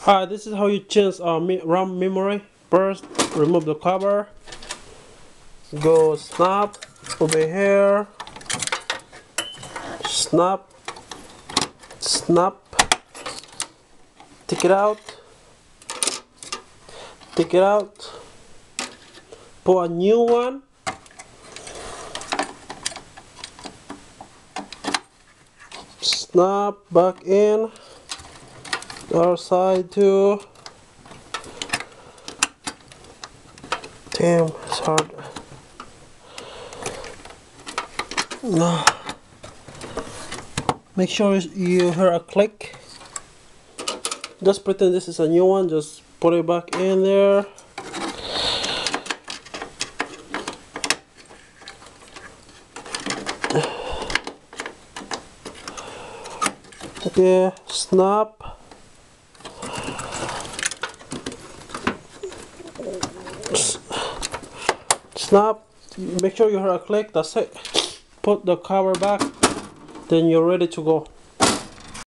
This is how you change RAM memory. First, remove the cover. Go snap over here. Snap. Snap. Take it out. Take it out. Put a new one. Snap back in. The other side too. Damn, it's hard. No. Make sure you hear a click. Just pretend this is a new one. Just put it back in there. Okay, snap. Snap. Make sure you hear a click. That's it. Put the cover back. Then you're ready to go.